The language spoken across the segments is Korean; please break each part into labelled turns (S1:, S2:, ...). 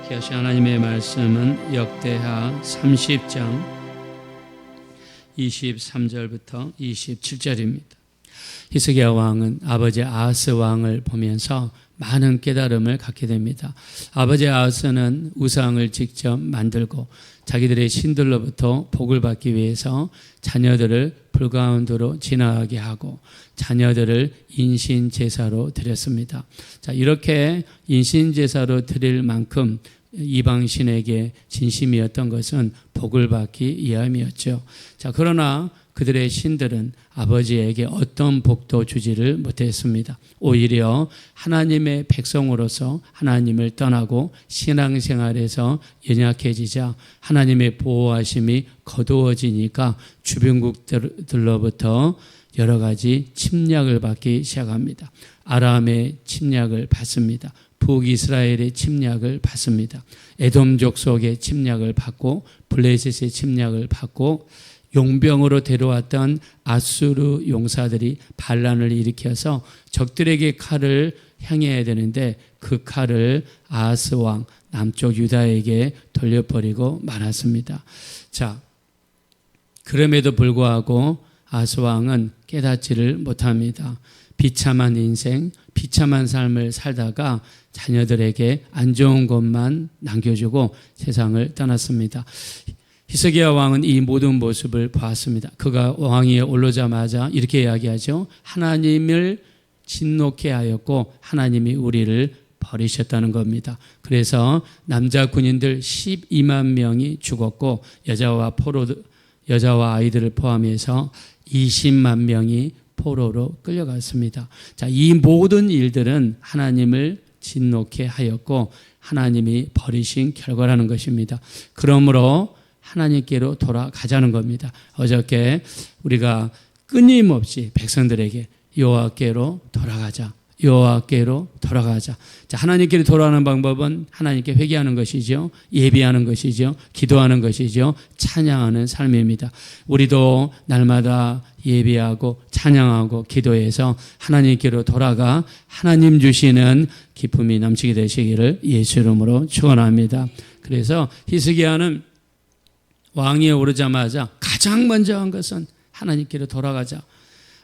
S1: 기하신 하나님의 말씀은 역대하 30장 23절부터 27절입니다. 히스기야 왕은 아버지 아하스 왕을 보면서 많은 깨달음을 갖게 됩니다. 아버지 아하스는 우상을 직접 만들고 자기들의 신들로부터 복을 받기 위해서 자녀들을 불가운데로 지나가게 하고 자녀들을 인신제사로 드렸습니다. 자, 이렇게 인신제사로 드릴 만큼 이방신에게 진심이었던 것은 복을 받기 위함이었죠. 자, 그러나 그들의 신들은 아버지에게 어떤 복도 주지를 못했습니다. 오히려 하나님의 백성으로서 하나님을 떠나고 신앙생활에서 연약해지자 하나님의 보호하심이 거두어지니까 주변국들로부터 여러 가지 침략을 받기 시작합니다. 아람의 침략을 받습니다. 북이스라엘의 침략을 받습니다. 에돔 족속의 침략을 받고 블레셋의 침략을 받고 용병으로 데려왔던 아수르 용사들이 반란을 일으켜서 적들에게 칼을 향해야 되는데 그 칼을 아하스 왕 남쪽 유다에게 돌려버리고 말았습니다. 자, 그럼에도 불구하고 아하스 왕은 깨닫지를 못합니다. 비참한 인생, 비참한 삶을 살다가 자녀들에게 안 좋은 것만 남겨주고 세상을 떠났습니다. 히스기야 왕은 이 모든 모습을 보았습니다. 그가 왕위에 오르자마자 이렇게 이야기하죠. 하나님을 진노케 하였고 하나님이 우리를 버리셨다는 겁니다. 그래서 남자 군인들 12만 명이 죽었고 여자와 아이들을 포함해서 20만 명이 포로로 끌려갔습니다. 자, 이 모든 일들은 하나님을 진노케 하였고 하나님이 버리신 결과라는 것입니다. 그러므로 하나님께로 돌아가자는 겁니다. 어저께 우리가 끊임없이 백성들에게 여호와께로 돌아가자. 여호와께로 돌아가자. 자, 하나님께로 돌아가는 방법은 하나님께 회개하는 것이죠. 예비하는 것이죠. 기도하는 것이죠. 찬양하는 삶입니다. 우리도 날마다 예비하고 찬양하고 기도해서 하나님께로 돌아가 하나님 주시는 기쁨이 넘치게 되시기를 예수 이름으로 축원합니다. 그래서 히스기야는 왕위에 오르자마자 가장 먼저 한 것은 하나님께로 돌아가자.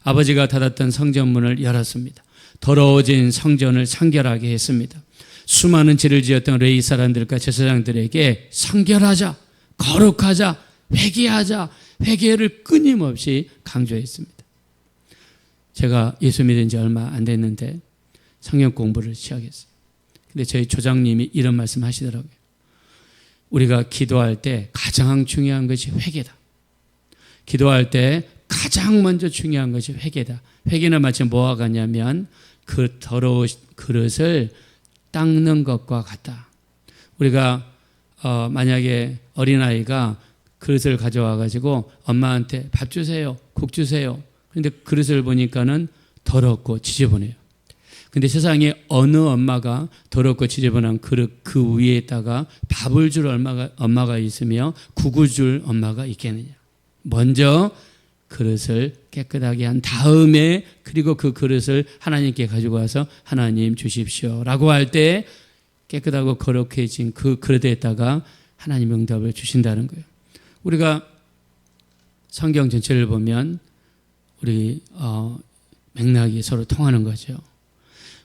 S1: 아버지가 닫았던 성전문을 열었습니다. 더러워진 성전을 성결하게 했습니다. 수많은 죄를 지었던 레위 사람들과 제사장들에게 성결하자, 거룩하자, 회개하자, 회개를 끊임없이 강조했습니다. 제가 예수 믿은 지 얼마 안 됐는데 성경 공부를 시작했어요. 근데 저희 조장님이 이런 말씀 하시더라고요. 우리가 기도할 때 가장 중요한 것이 회개다. 기도할 때 가장 먼저 중요한 것이 회개다. 회개는 마치 뭐와 같냐면 그 더러운 그릇을 닦는 것과 같다. 우리가 만약에 어린아이가 그릇을 가져와 가지고 엄마한테 밥 주세요, 국 주세요. 그런데 그릇을 보니까는 더럽고 지저분해요. 근데 세상에 어느 엄마가 더럽고 지저분한 그릇 그 위에다가 밥을 줄 엄마가 있으며 국을 줄 엄마가 있겠느냐. 먼저 그릇을 깨끗하게 한 다음에 그리고 그 그릇을 하나님께 가지고 와서 하나님 주십시오 라고 할 때 깨끗하고 거룩해진 그 그릇에다가 하나님 응답을 주신다는 거예요. 우리가 성경 전체를 보면 우리 맥락이 서로 통하는 거죠.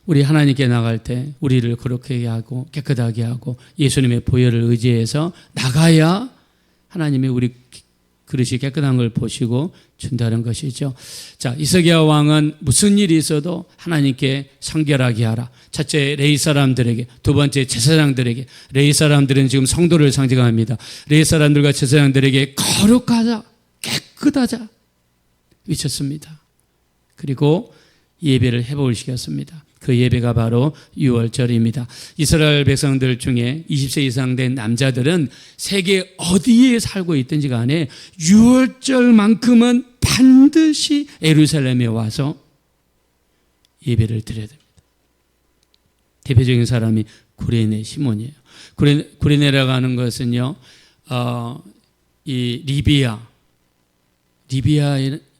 S1: 우리 하나님께 나갈 때 우리를 거룩하게 하고 깨끗하게 하고 예수님의 보혈을 의지해서 나가야 하나님이 우리 그릇이 깨끗한 걸 보시고 준다는 것이죠. 자, 히스기야 왕은 무슨 일이 있어도 하나님께 성결하게 하라. 첫째 레위 사람들에게, 두 번째 제사장들에게. 레위 사람들은 지금 성도를 상징합니다. 레위 사람들과 제사장들에게 거룩하자, 깨끗하자 외쳤습니다. 그리고 예배를 회복을 시켰습니다. 그 예배가 바로 유월절입니다. 이스라엘 백성들 중에 20세 이상 된 남자들은 세계 어디에 살고 있든지 간에 유월절만큼은 반드시 예루살렘에 와서 예배를 드려야 됩니다. 대표적인 사람이 구레네 시몬이에요. 구레네라고 하는 것은요, 이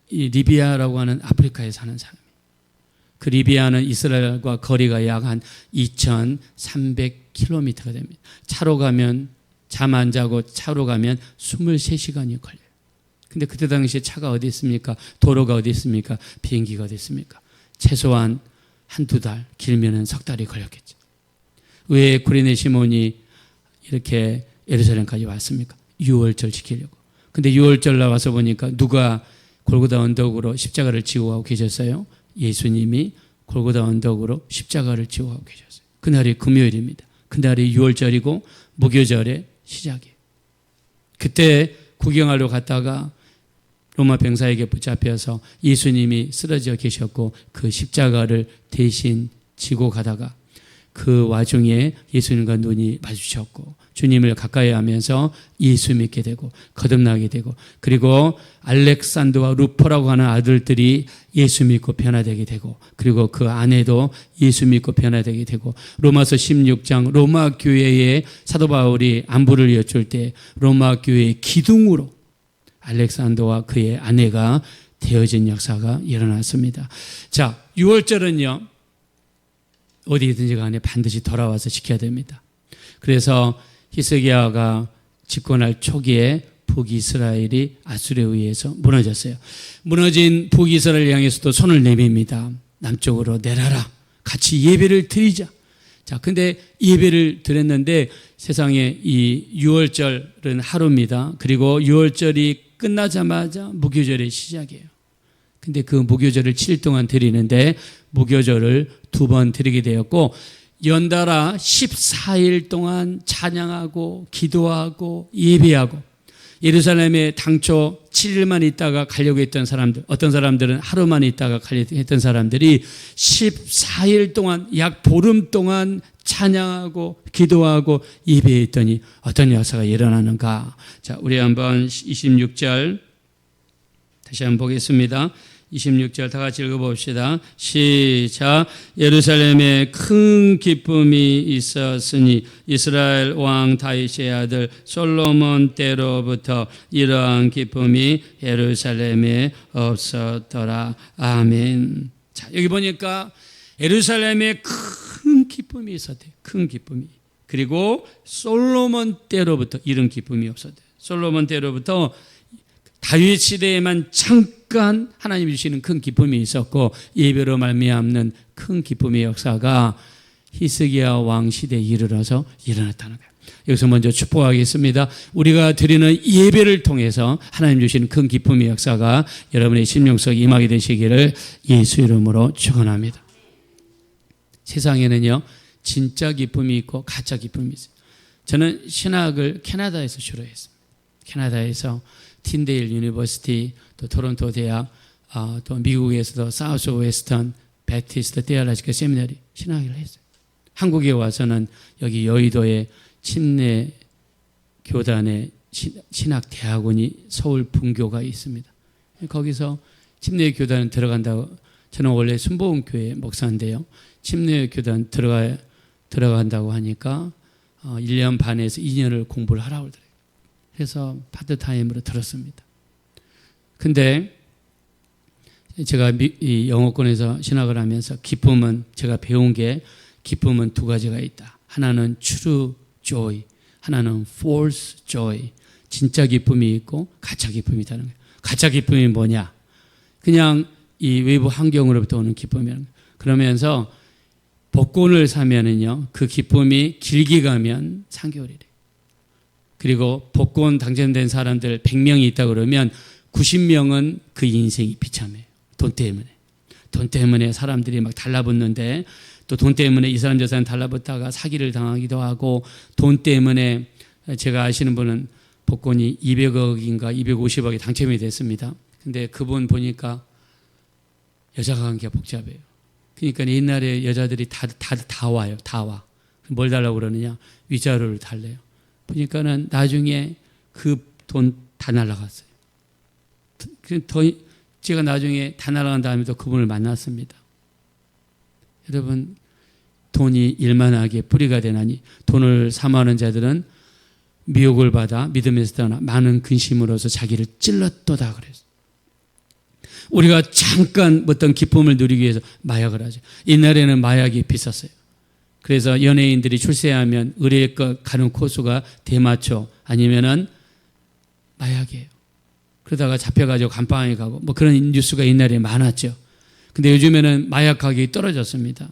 S1: 리비아라고 하는 아프리카에 사는 사람이에요. 그 리비아는 이스라엘과 거리가 약 한 2,300km가 됩니다. 차로 가면 잠 안 자고 차로 가면 23시간이 걸려요. 근데 그때 당시에 차가 어디 있습니까? 도로가 어디 있습니까? 비행기가 어디 있습니까? 최소한 한두 달, 길면은 석 달이 걸렸겠죠. 왜 구레네 시몬이 이렇게 예루살렘까지 왔습니까? 유월절 지키려고. 근데 유월절 나와서 보니까 누가 골고다 언덕으로 십자가를 지고 가고 계셨어요? 예수님이 골고다 언덕으로 십자가를 지고 가고 계셨어요. 그날이 금요일입니다. 그날이 유월절이고 무교절의 시작이에요. 그때 구경하러 갔다가 로마 병사에게 붙잡혀서 예수님이 쓰러져 계셨고 그 십자가를 대신 지고 가다가 그 와중에 예수님과 눈이 마주쳤고 주님을 가까이 하면서 예수 믿게 되고 거듭나게 되고 그리고 알렉산더와 루포라고 하는 아들들이 예수 믿고 변화되게 되고 그리고 그 아내도 예수 믿고 변화되게 되고 로마서 16장 로마 교회에 사도 바울이 안부를 여쭐 때 로마 교회의 기둥으로 알렉산더와 그의 아내가 되어진 역사가 일어났습니다. 자, 6월절은요. 어디든지 간에 반드시 돌아와서 지켜야 됩니다. 그래서 히스기야가 집권할 초기에 북이스라엘이 아수르에 의해서 무너졌어요. 무너진 북이스라엘 향해서도 손을 내밉니다. 남쪽으로 내려라. 같이 예배를 드리자. 자, 근데 예배를 드렸는데 세상에 이 6월절은 하루입니다. 그리고 6월절이 끝나자마자 무교절의 시작이에요. 근데 그 무교절을 7일 동안 드리는데 무교절을 2번 드리게 되었고 연달아 14일 동안 찬양하고 기도하고 예배하고 예루살렘에 당초 7일만 있다가 가려고 했던 사람들, 어떤 사람들은 하루만 있다가 가려고 했던 사람들이 14일 동안 약 보름 동안 찬양하고 기도하고 예배했더니 어떤 역사가 일어나는가. 자, 우리 한번 26절 다시 한번 보겠습니다. 26절 다 같이 읽어봅시다. 시작. 예루살렘에 큰 기쁨이 있었으니 이스라엘 왕 다윗의 아들 솔로몬 때로부터 이러한 기쁨이 예루살렘에 없었더라. 아멘. 자, 여기 보니까 예루살렘에 큰 기쁨이 있었대요. 큰 기쁨이. 그리고 솔로몬 때로부터 이런 기쁨이 없었대요. 솔로몬 때로부터 다윗 시대에만 잠깐 하나님이 주시는 큰 기쁨이 있었고 예배로 말미암는 큰 기쁨의 역사가 히스기야 왕 시대에 이르러서 일어났다는 거예요. 여기서 먼저 축복하겠습니다. 우리가 드리는 예배를 통해서 하나님 주시는 큰 기쁨의 역사가 여러분의 심령 속에 임하게 되시기를 예수 이름으로 축원합니다. 세상에는요 진짜 기쁨이 있고 가짜 기쁨이 있어요. 저는 신학을 캐나다에서 주로 했습니다. 캐나다에서 틴데일 유니버시티, 또 토론토 대학, 또 미국에서도 사우스 웨스턴 배티스트 테올로지컬 세미나리 신학을 했어요. 한국에 와서는 여기 여의도에 침례 교단의 신학 대학원이 서울 분교가 있습니다. 거기서 침례 교단 들어간다고, 저는 원래 순복음교회 목사인데요. 침례 교단 들어간다고 하니까 1년 반에서 2년을 공부를 하라고 그러더라고요. 그래서 파트타임으로 들었습니다. 근데 제가 이 영어권에서 신학을 하면서 기쁨은, 제가 배운 게 기쁨은 두 가지가 있다. 하나는 true joy, 하나는 false joy. 진짜 기쁨이 있고 가짜 기쁨이 있다는 거예요. 가짜 기쁨이 뭐냐? 그냥 이 외부 환경으로부터 오는 기쁨이라는 거예요. 그러면서 복권을 사면은요, 그 기쁨이 길게 가면 3개월이래요. 그리고 복권 당첨된 사람들 100명이 있다 그러면 90명은 그 인생이 비참해요. 돈 때문에. 돈 때문에 사람들이 막 달라붙는데, 또 돈 때문에 이 사람 저 사람 달라붙다가 사기를 당하기도 하고, 돈 때문에, 제가 아시는 분은 복권이 200억인가 250억이 당첨이 됐습니다. 근데 그분 보니까 여자 관계가 복잡해요. 그러니까 옛날에 여자들이 다 와요. 다 와. 뭘 달라고 그러느냐? 위자료를 달래요. 보니까는 나중에 그 돈 다 날라갔어요. 제가 나중에 다 날아간 다음에도 그분을 만났습니다. 여러분, 돈이 일만하게 뿌리가 되나니 돈을 사모하는 자들은 미혹을 받아 믿음에서 떠나 많은 근심으로서 자기를 찔렀도다 그랬어요. 우리가 잠깐 어떤 기쁨을 누리기 위해서 마약을 하죠. 옛날에는 마약이 비쌌어요. 그래서 연예인들이 출세하면 의뢰껏 가는 코스가 대마초 아니면은 마약이에요. 그러다가 잡혀가지고 감방에 가고 뭐 그런 뉴스가 옛날에 많았죠. 근데 요즘에는 마약 가격이 떨어졌습니다.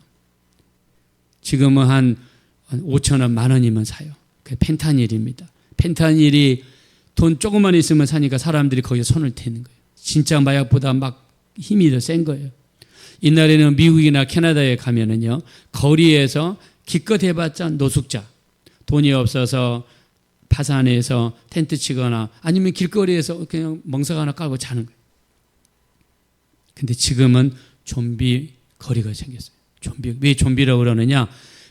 S1: 지금은 한 5,000원, 10,000원이면 사요. 그게 펜타닐입니다. 펜타닐이 돈 조금만 있으면 사니까 사람들이 거기에 손을 대는 거예요. 진짜 마약보다 막 힘이 더 센 거예요. 옛날에는 미국이나 캐나다에 가면은요, 거리에서 기껏 해봤자 노숙자, 돈이 없어서 파산해서 텐트 치거나 아니면 길거리에서 그냥 멍석 하나 깔고 자는 거예요. 근데 지금은 좀비 거리가 생겼어요. 좀비. 왜 좀비라고 그러느냐?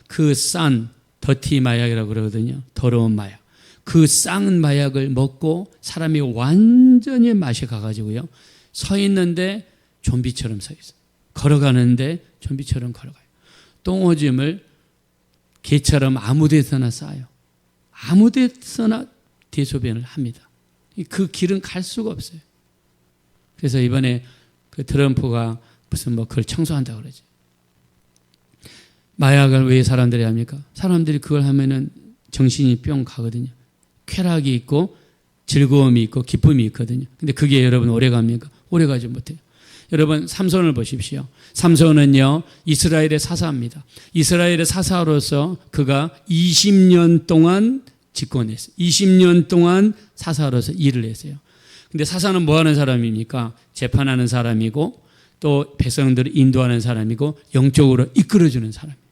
S1: 그 싼 더티 마약이라고 그러거든요. 더러운 마약. 그 싼 마약을 먹고 사람이 완전히 맛이 가가지고요. 서 있는데 좀비처럼 서 있어요. 걸어가는데 좀비처럼 걸어가요. 똥오줌을 개처럼 아무 데서나 싸요. 아무 데서나 대소변을 합니다. 그 길은 갈 수가 없어요. 그래서 이번에 그 트럼프가 무슨 뭐 그걸 청소한다고 그러지. 마약을 왜 사람들이 합니까? 사람들이 그걸 하면은 정신이 뿅 가거든요. 쾌락이 있고 즐거움이 있고 기쁨이 있거든요. 근데 그게 여러분 오래 갑니까? 오래 가지 못해요. 여러분 삼손을 보십시오. 삼손은요 이스라엘의 사사입니다. 이스라엘의 사사로서 그가 20년 동안 집권했어요. 20년 동안 사사로서 일을 했어요. 근데 사사는 뭐 하는 사람입니까? 재판하는 사람이고 또 백성들을 인도하는 사람이고 영적으로 이끌어주는 사람이에요.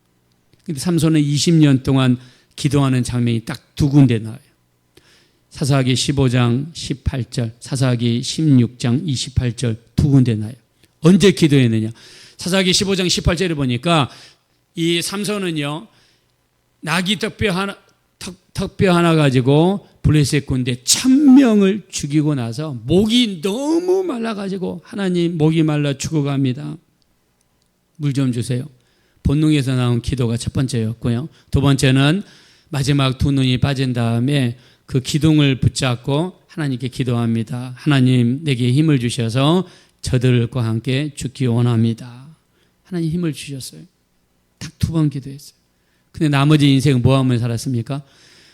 S1: 근데 삼손은 20년 동안 기도하는 장면이 딱 두 군데 나와요. 사사기 15장 18절, 사사기 16장 28절 두 군데 나와요. 언제 기도했느냐? 사사기 15장 18절에 보니까 이 삼손은요 나귀 턱뼈 하나 가지고 블레셋 군대 1,000명을 죽이고 나서 목이 너무 말라가지고 하나님 목이 말라 죽어갑니다. 물 좀 주세요. 본능에서 나온 기도가 첫 번째였고요. 두 번째는 마지막 두 눈이 빠진 다음에 그 기둥을 붙잡고 하나님께 기도합니다. 하나님 내게 힘을 주셔서 저들과 함께 죽기 원합니다. 하나님 힘을 주셨어요. 딱 두 번 기도했어요. 근데 나머지 인생은 뭐 하며 살았습니까?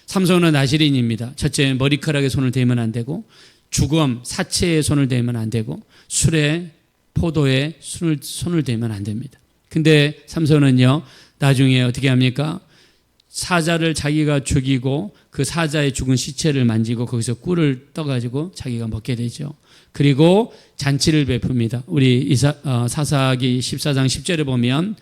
S1: 삼손은 나시린입니다. 첫째, 머리카락에 손을 대면 안 되고, 죽음, 사체에 손을 대면 안 되고, 술에, 포도에 손을 대면 안 됩니다. 근데 삼손은요, 나중에 어떻게 합니까? 사자를 자기가 죽이고 그 사자의 죽은 시체를 만지고 거기서 꿀을 떠가지고 자기가 먹게 되죠. 그리고 잔치를 베풉니다. 우리 사사기 14장 10절에 보면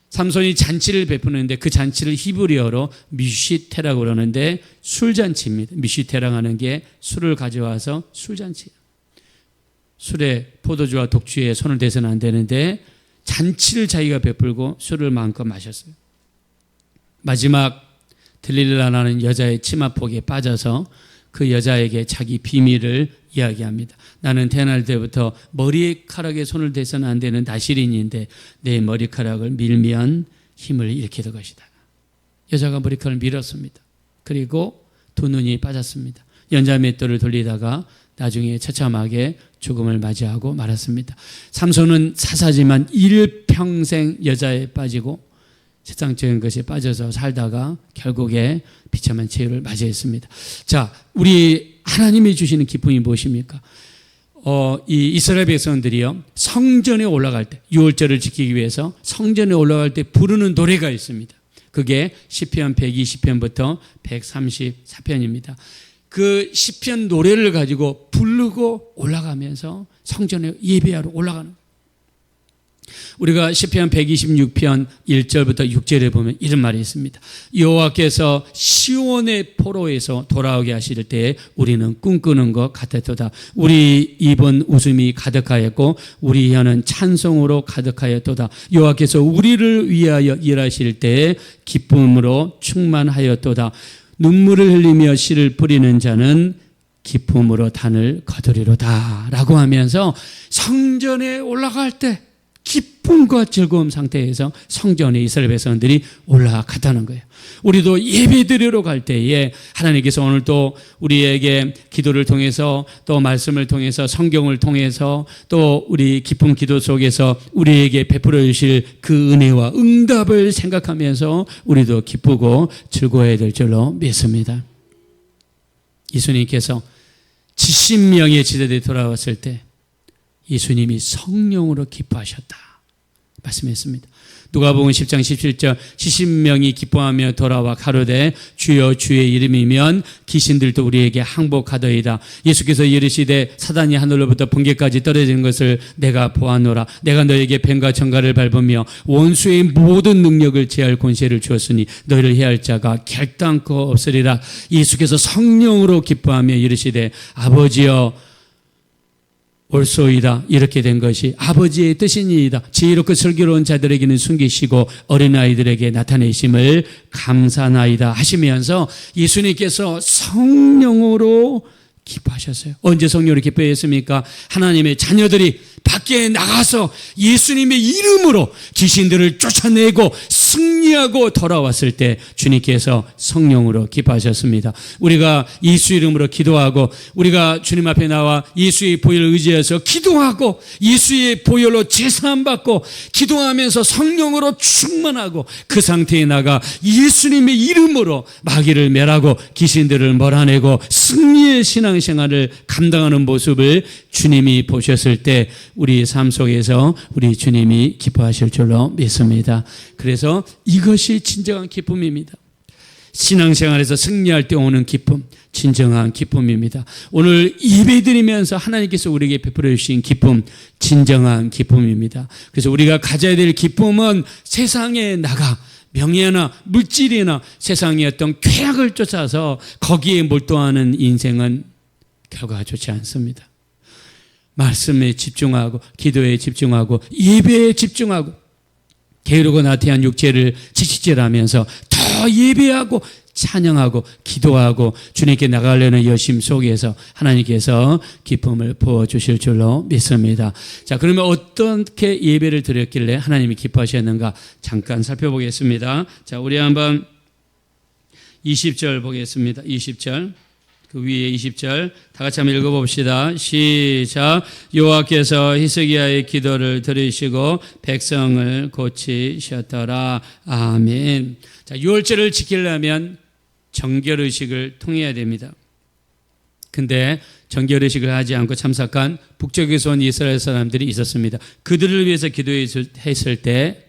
S1: 삼손이 잔치를 베푸는데 그 잔치를 히브리어로 미시테라고 그러는데 술잔치입니다. 미시테라고 하는 게 술을 가져와서 술잔치예요. 술에 포도주와 독주에 손을 대서는 안 되는데 잔치를 자기가 베풀고 술을 마음껏 마셨어요. 마지막 들릴라라는 여자의 치마폭에 빠져서 그 여자에게 자기 비밀을 이야기합니다. 나는 태어날 때부터 머리카락에 손을 대서는 안 되는 나시린인데 내 머리카락을 밀면 힘을 잃게 될 것이다. 여자가 머리카락을 밀었습니다. 그리고 두 눈이 빠졌습니다. 연자맷돌을 돌리다가 나중에 처참하게 죽음을 맞이하고 말았습니다. 삼손은 사사지만 일평생 여자에 빠지고 세상적인 것에 빠져서 살다가 결국에 비참한 최후를 맞이했습니다. 자, 우리 하나님이 주시는 기쁨이 무엇입니까? 이 이스라엘 백성들이요 성전에 올라갈 때 유월절을 지키기 위해서 성전에 올라갈 때 부르는 노래가 있습니다. 그게 시편 120편부터 134편입니다. 그 시편 노래를 가지고 부르고 올라가면서 성전에 예배하러 올라가는 거예요. 우리가 시편 126편 1절부터 6절에 보면 이런 말이 있습니다. 여호와께서 시온의 포로에서 돌아오게 하실 때에 우리는 꿈꾸는 것 같았도다. 우리 입은 웃음이 가득하였고 우리 혀는 찬송으로 가득하였도다. 여호와께서 우리를 위하여 일하실 때에 기쁨으로 충만하였도다. 눈물을 흘리며 씨를 뿌리는 자는 기쁨으로 단을 거두리로다 라고 하면서 성전에 올라갈 때 기쁨 기쁨과 즐거움 상태에서 성전에 이스라엘 백성들이 올라갔다는 거예요. 우리도 예배드리러 갈 때에 하나님께서 오늘 또 우리에게 기도를 통해서 또 말씀을 통해서 성경을 통해서 또 우리 기쁨 기도 속에서 우리에게 베풀어 주실 그 은혜와 응답을 생각하면서 우리도 기쁘고 즐거워야 될 줄로 믿습니다. 예수님께서 70명의 지도들이 돌아왔을 때 예수님이 성령으로 기뻐하셨다 말씀했습니다. 누가복음 10장 17절 70명이 기뻐하며 돌아와 가로되 주여 주의 이름이면 귀신들도 우리에게 항복하더이다. 예수께서 이르시되 사단이 하늘로부터 번개까지 떨어지는 것을 내가 보았노라. 내가 너에게 뱀과 정갈을 밟으며 원수의 모든 능력을 제할 권세를 주었으니 너희를 해할 자가 결단코 없으리라. 예수께서 성령으로 기뻐하며 이르시되 아버지여 옳소이다. 이렇게 된 것이 아버지의 뜻이니이다. 지혜롭고 슬기로운 자들에게는 숨기시고 어린아이들에게 나타내심을 감사나이다 하시면서 예수님께서 성령으로 기뻐하셨어요. 언제 성령으로 기뻐했습니까? 하나님의 자녀들이 밖에 나가서 예수님의 이름으로 귀신들을 쫓아내고 승리하고 돌아왔을 때 주님께서 성령으로 기뻐하셨습니다. 우리가 예수 이름으로 기도하고 우리가 주님 앞에 나와 예수의 보혈을 의지해서 기도하고 예수의 보혈로 제사함받고 기도하면서 성령으로 충만하고 그 상태에 나가 예수님의 이름으로 마귀를 멸하고 귀신들을 몰아내고 승리의 신앙생활을 감당하는 모습을 주님이 보셨을 때 우리 삶 속에서 우리 주님이 기뻐하실 줄로 믿습니다. 그래서 이것이 진정한 기쁨입니다. 신앙생활에서 승리할 때 오는 기쁨, 진정한 기쁨입니다. 오늘 예배드리면서 하나님께서 우리에게 베풀어 주신 기쁨, 진정한 기쁨입니다. 그래서 우리가 가져야 될 기쁨은 세상에 나가 명예나 물질이나 세상의 어떤 쾌락을 쫓아서 거기에 몰두하는 인생은 결과가 좋지 않습니다. 말씀에 집중하고 기도에 집중하고 예배에 집중하고 게으르고 나태한 육체를 지치질하면서 더 예배하고 찬양하고 기도하고 주님께 나가려는 여심 속에서 하나님께서 기쁨을 부어주실 줄로 믿습니다. 자, 그러면 어떻게 예배를 드렸길래 하나님이 기뻐하셨는가 잠깐 살펴보겠습니다. 자, 우리 한번 20절 보겠습니다. 20절. 그 위에 20절 다 같이 한번 읽어봅시다. 시작. 여호와께서 히스기야의 기도를 들으시고 백성을 고치셨더라. 아멘. 자, 유월절을 지키려면 정결의식을 통해야 됩니다. 근데 정결의식을 하지 않고 참석한 북쪽에서 온 이스라엘 사람들이 있었습니다. 그들을 위해서 기도했을 때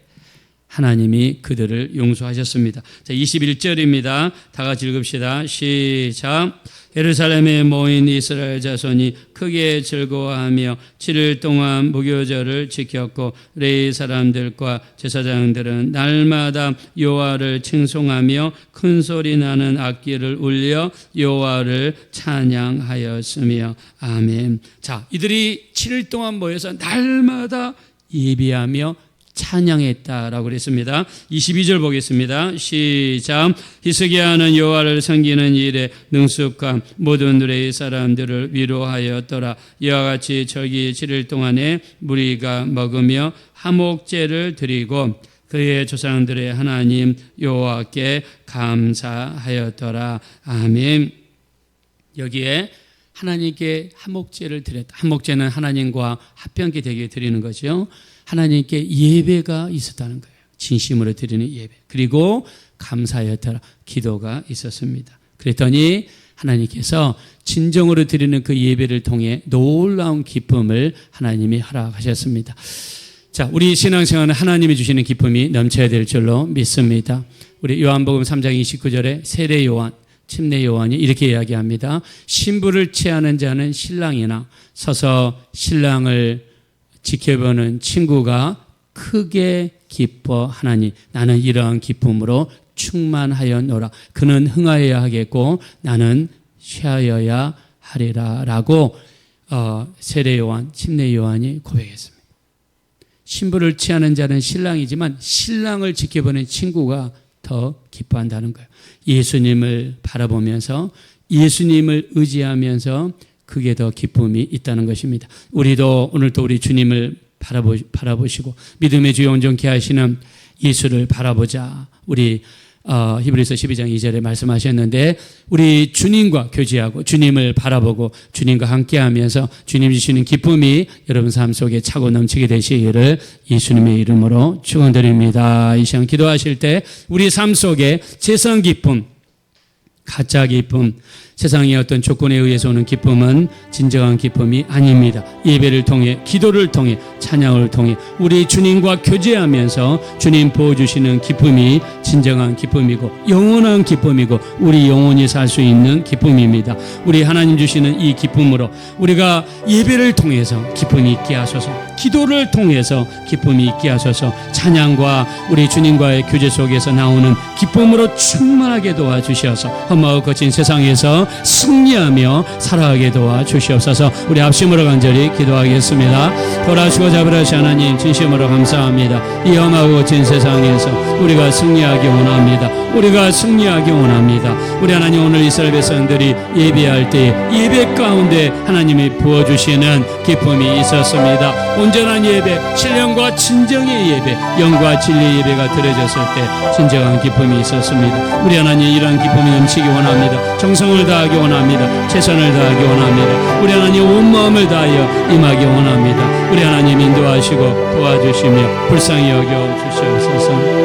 S1: 하나님이 그들을 용서하셨습니다. 자, 21절입니다. 다 같이 읽읍시다. 시작. 예루살렘에 모인 이스라엘 자손이 크게 즐거워하며 7일 동안 무교절을 지켰고 레위 사람들과 제사장들은 날마다 여호와를 칭송하며 큰 소리 나는 악기를 울려 여호와를 찬양하였으며 아멘. 자, 이들이 7일 동안 모여서 날마다 예배하며 찬양했다라고 그랬습니다. 22절 보겠습니다. 시작. 히스기야는 여호와를 섬기는 일에 능숙한 모든 레위 사람들을 위로하였더라. 이와 같이 저기 7일 동안에 무리가 먹으며 화목제를 드리고 그의 조상들의 하나님 여호와께 감사하였더라. 아멘. 여기에 하나님께 화목제를 드렸다. 화목제는 하나님과 합병케 되게 드리는 거죠. 하나님께 예배가 있었다는 거예요. 진심으로 드리는 예배. 그리고 감사하였더라. 기도가 있었습니다. 그랬더니 하나님께서 진정으로 드리는 그 예배를 통해 놀라운 기쁨을 하나님이 허락하셨습니다. 자, 우리 신앙생활은 하나님이 주시는 기쁨이 넘쳐야 될 줄로 믿습니다. 우리 요한복음 3장 29절에 세례 요한, 침례 요한이 이렇게 이야기합니다. 신부를 취하는 자는 신랑이나 서서 신랑을 지켜보는 친구가 크게 기뻐하나니 나는 이러한 기쁨으로 충만하였노라. 그는 흥하여야 하겠고 나는 쉬어야 하리라 라고 세례 요한, 침례 요한이 고백했습니다. 신부를 취하는 자는 신랑이지만 신랑을 지켜보는 친구가 더 기뻐한다는 거예요. 예수님을 바라보면서 예수님을 의지하면서 그게 더 기쁨이 있다는 것입니다. 우리도 오늘도 우리 주님을 바라보시고 믿음의 주요 온전케 하시는 예수를 바라보자. 우리 히브리서 12장 2절에 말씀하셨는데 우리 주님과 교제하고 주님을 바라보고 주님과 함께하면서 주님 주시는 기쁨이 여러분 삶 속에 차고 넘치게 되시기를 예수님의 이름으로 축원드립니다. 이 시간 기도하실 때 우리 삶 속에 세상 기쁨, 가짜 기쁨, 세상의 어떤 조건에 의해서 오는 기쁨은 진정한 기쁨이 아닙니다. 예배를 통해, 기도를 통해, 찬양을 통해 우리 주님과 교제하면서 주님 부어주시는 기쁨이 진정한 기쁨이고 영원한 기쁨이고 우리 영원히 살 수 있는 기쁨입니다. 우리 하나님 주시는 이 기쁨으로 우리가 예배를 통해서 기쁨이 있게 하소서, 기도를 통해서 기쁨이 있게 하소서, 찬양과 우리 주님과의 교제 속에서 나오는 기쁨으로 충만하게 도와주시어서 험하고 거친 세상에서 승리하며 살아가게 도와주시옵소서. 우리 합심으로 간절히 기도하겠습니다. 돌아주고 잡으라시 하나님 진심으로 감사합니다. 이 험하고 거친 세상에서 우리가 승리하기 원합니다. 우리가 승리하기 원합니다. 우리 하나님 오늘 이스라엘 백성들이 예배할 때 예배 가운데 하나님이 부어주시는 기쁨이 있었습니다. 온전한 예배, 신령과 진정의 예배, 영과 진리의 예배가 드려졌을 때 진정한 기쁨이 있었습니다. 우리 하나님 이러한 기쁨이 넘치기 원합니다. 정성을 다하기 원합니다. 최선을 다하기 원합니다. 우리 하나님 온 마음을 다하여 임하기 원합니다. 우리 하나님 인도하시고 도와주시며 불쌍히 여겨 주시옵소서.